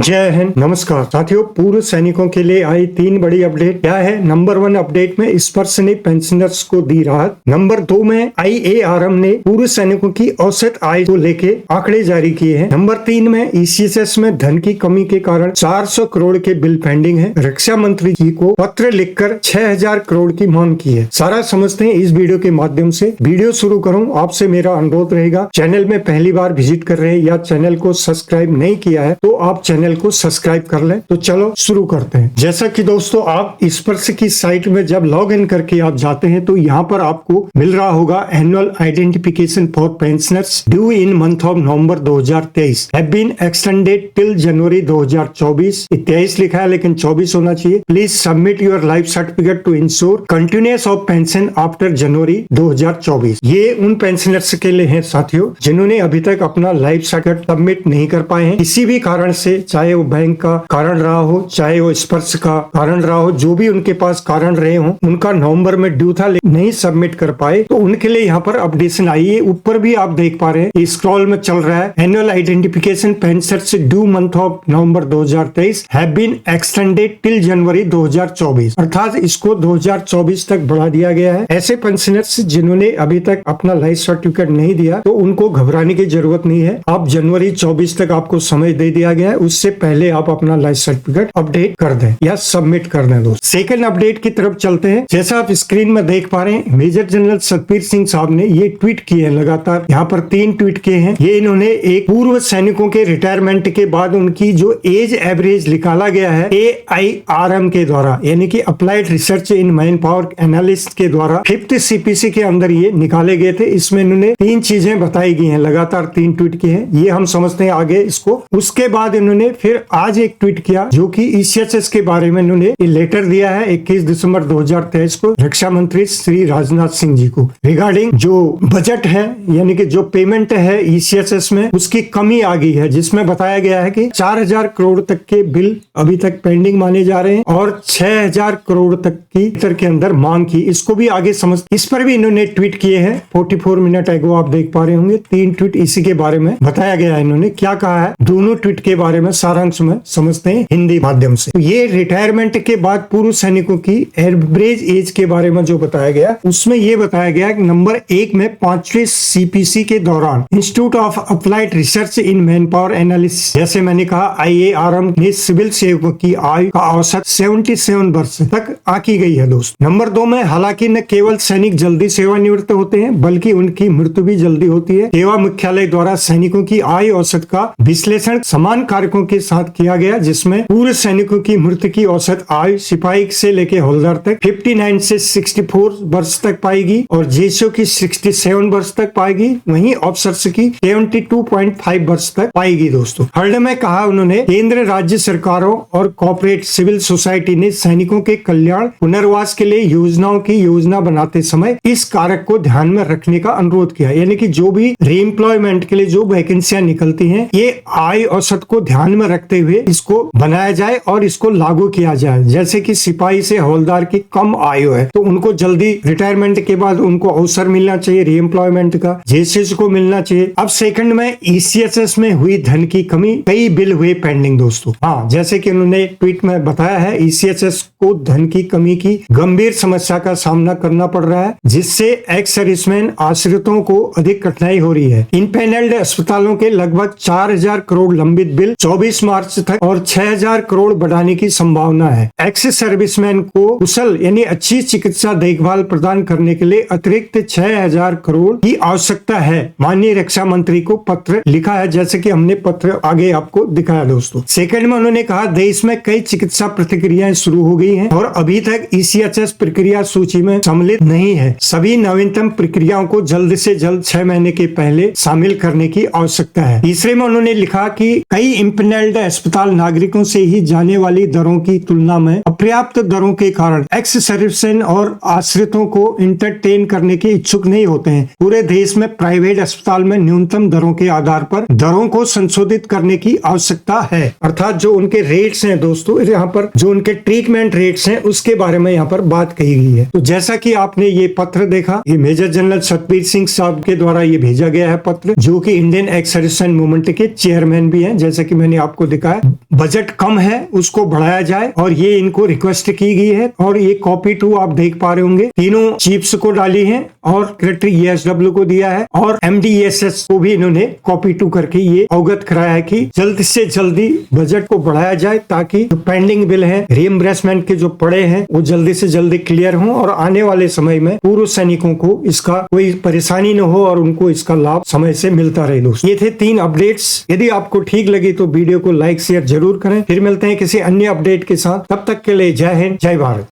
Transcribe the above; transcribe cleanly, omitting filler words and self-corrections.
जय हिंद। नमस्कार साथियों, पूर्व सैनिकों के लिए आई 3 बड़ी अपडेट। क्या है? नंबर 1 अपडेट में स्पर्श ने पेंशनर्स को दी राहत। नंबर 2 में IARM ने पूर्व सैनिकों की औसत आय को लेके आंकड़े जारी किए हैं। नंबर 3 में ECHS में धन की कमी के कारण 400 करोड़ के बिल पेंडिंग है। रक्षा मंत्री जी को पत्र लिखकर 6000 करोड़ की मांग की है। सारा समझते हैं इस वीडियो के माध्यम से। वीडियो शुरू करूं आपसे मेरा अनुरोध रहेगा, चैनल में पहली बार विजिट कर रहे हैं या चैनल को सब्सक्राइब नहीं किया है तो आप चैनल को सब्सक्राइब कर लें। तो चलो शुरू करते हैं। जैसा कि दोस्तों, आप स्पर्श की साइट में जब लॉग इन करके आप जाते हैं तो यहाँ पर आपको मिल रहा होगा annual identification for pensioners due in month of November 2023 have been extended till January 2024। 23 लिखा है लेकिन 24 होना चाहिए। Please submit your life certificate to ensure continuous of pension after January 2024। ये उन पेंशनर्स के लिए है साथियों जिन्होंने अभी तक अपना लाइफ सर्टिफिकेट सबमिट नहीं कर पाए हैं किसी भी कारण से, चाहे वो बैंक का कारण रहा हो, चाहे वो स्पर्श का कारण रहा हो, जो भी उनके पास कारण रहे हो, उनका नवंबर में ड्यू था लेकिन नहीं सबमिट कर पाए, तो उनके लिए यहाँ पर अपडेशन आई है। ऊपर भी आप देख पा रहे हैं, स्क्रॉल में चल रहा है, annual identification pensioners due month of November 2023 have been extended till January 2024, अर्थात इसको 2024 तक बढ़ा दिया गया है। ऐसे पेंशनर्स जिन्होंने अभी तक अपना लाइफ सर्टिफिकेट नहीं दिया तो उनको घबराने की जरूरत नहीं है। आप जनवरी 24 तक आपको समय दे दिया गया है, उससे पहले आप अपना लाइफ सर्टिफिकेट अपडेट कर दें या सबमिट कर दें। दोस्त, सेकंड अपडेट की तरफ चलते हैं। जैसा आप स्क्रीन में देख पा रहे हैं, मेजर जनरल सतबीर सिंह साहब ने ये ट्वीट किए हैं। लगातार यहाँ पर 3 ट्वीट किए हैं। ये इन्होंने एक पूर्व सैनिकों के रिटायरमेंट के बाद उनकी जो एज एवरेज निकाला गया है AIRM के द्वारा, यानी कि applied research in man power analyst के द्वारा 5th CPC के अंदर ये निकाले गए थे। इसमें इन्होंने 3 चीजें बताई गई हैं। लगातार 3 ट्वीट किए हैं, ये हम समझते हैं आगे इसको। उसके बाद इन्होंने फिर आज एक ट्वीट किया जो कि ECHS के बारे में इन्होंने लेटर दिया है 21 दिसंबर 2023 को रक्षा मंत्री श्री राजनाथ सिंह जी को, रिगार्डिंग जो बजट है, यानी कि जो पेमेंट है ECHS में उसकी कमी आ गई है, जिसमें बताया गया है कि 4000 करोड़ तक के बिल अभी तक पेंडिंग माने जा रहे हैं और 6000 करोड़ तक की भीतर के अंदर मांग की। इसको भी आगे समझ, इस पर भी इन्होंने ट्वीट किए हैं। 44 मिनट एगो आप देख पा रहे होंगे 3 ट्वीट इसी के बारे में बताया गया है। इन्होंने क्या कहा है दोनों ट्वीट के बारे में सारांश में समझते हैं हिंदी माध्यम से। तो ये रिटायरमेंट के बाद पूर्व सैनिकों की एवरेज एज के बारे में जो बताया गया, उसमें ये बताया गया कि नंबर 1 में 5वीं CPC के दौरान institute of applied research in man power analysis, जैसे मैंने कहा IARM ने सिविल सेवकों की आयु का औसत 77 वर्ष तक आकी गई है। दोस्त, नंबर 2 में हालांकि न केवल सैनिक जल्दी सेवानिवृत्त होते हैं बल्कि उनकी मृत्यु भी जल्दी होती है। सेवा मुख्यालय द्वारा सैनिकों की आयु औसत का विश्लेषण समान कारकों के साथ किया गया, जिसमें पूर्व सैनिकों की मृत्यु की औसत आयु सिपाही से लेकर हवलदार तक 59 से 64 वर्ष तक पाएगी और जेसीओ की 67 वर्ष तक पाएगी, वहीं ऑफिसर्स की 72.5 वर्ष तक पाएगी। दोस्तों, थर्ड में कहा उन्होंने केंद्र राज्य सरकारों और कॉर्पोरेट सिविल सोसाइटी ने सैनिकों के कल्याण पुनर्वास के लिए योजनाओं की योजना बनाते समय इस कारक को ध्यान में रखने का अनुरोध किया, यानी कि जो भी रीएम्प्लॉयमेंट के लिए जो वैकेंसियां निकलती हैं, ये आयु औसत को ध्यान में रखते हुए इसको बनाया जाए और इसको लागू किया जाए। जैसे कि सिपाही से हवलदार की कम आयु है तो उनको जल्दी रिटायरमेंट के बाद उनको अवसर मिलना चाहिए रीएम्प्लॉयमेंट का, जेसीएस को मिलना चाहिए। अब सेकंड में ECHS में हुई धन की कमी, कई बिल हुए पेंडिंग। दोस्तों, हाँ, जैसे कि उन्होंने ट्वीट में बताया है, ECHS को धन की कमी की गंभीर समस्या का सामना करना पड़ रहा है, जिससे एक्स सर्विसमैन आश्रितों को अधिक कठिनाई हो रही है। इनपैनल्ड अस्पतालों के लगभग 4000 करोड़ लंबित बिल 24 मार्च तक और 6000 करोड़ बढ़ाने की संभावना है। एक्स सर्विसमैन को कुशल यानी अच्छी चिकित्सा देखभाल प्रदान करने के लिए अतिरिक्त 6000 करोड़ की आवश्यकता है। माननीय रक्षा मंत्री को पत्र लिखा है, जैसे कि हमने पत्र आगे आपको दिखाया। दोस्तों, सेकंड में उन्होंने कहा देश में कई चिकित्सा प्रतिक्रियाएं शुरू हो गई हैं और अभी तक ECHS प्रक्रिया सूची में सम्मिलित नहीं है। सभी नवीनतम प्रक्रियाओं को जल्द से जल्द 6 महीने के पहले शामिल करने की आवश्यकता है। तीसरे में उन्होंने लिखा कि कई इम्पैनल्ड अस्पताल नागरिकों से ही जाने वाली दरों की तुलना में अपर्याप्त दरों के कारण एक्स सर्विसमैन और आश्रितों को इंटरटेन करने के इच्छुक नहीं होते हैं। पूरे देश में प्राइवेट अस्पताल में न्यूनतम दरों के आधार पर दरों को संशोधित करने की आवश्यकता है, अर्थात जो उनके रेट्स हैं। दोस्तों, यहाँ पर जो उनके ट्रीटमेंट रेट्स हैं उसके बारे में यहाँ पर बात कही गई है। तो जैसा कि आपने ये पत्र देखा, ये मेजर जनरल सतबीर सिंह साहब के द्वारा ये भेजा गया है पत्र, जो कि इंडियन एक्स सर्विसमैन मूवमेंट के चेयरमैन भी हैं, जैसे कि मैंने आपको दिखाया। बजट कम है उसको बढ़ाया जाए और ये इनको रिक्वेस्ट की गई है। और ये कॉपी 2 आप देख पा रहे होंगे, तीनों चीफ्स को डाली है और सेक्रेटरी ESW को दिया है और MDSS को भी इन्होंने कॉपी 2 करके ये अवगत कराया है कि जल्द से जल्दी बजट को बढ़ाया जाए ताकि जो पेंडिंग बिल है, रीइंबर्समेंट के जो पड़े हैं, वो जल्दी से जल्दी क्लियर हों और आने वाले समय में पूर्व सैनिकों को इसका कोई परेशानी न हो और उनको इसका लाभ समय से मिलता रहे। दोस्तों, ये थे 3 अपडेट्स। यदि आपको ठीक लगी तो वीडियो को लाइक शेयर जरूर करें। फिर मिलते हैं किसी अन्य अपडेट के साथ, तब तक के लिए जय हिंद, जय भारत।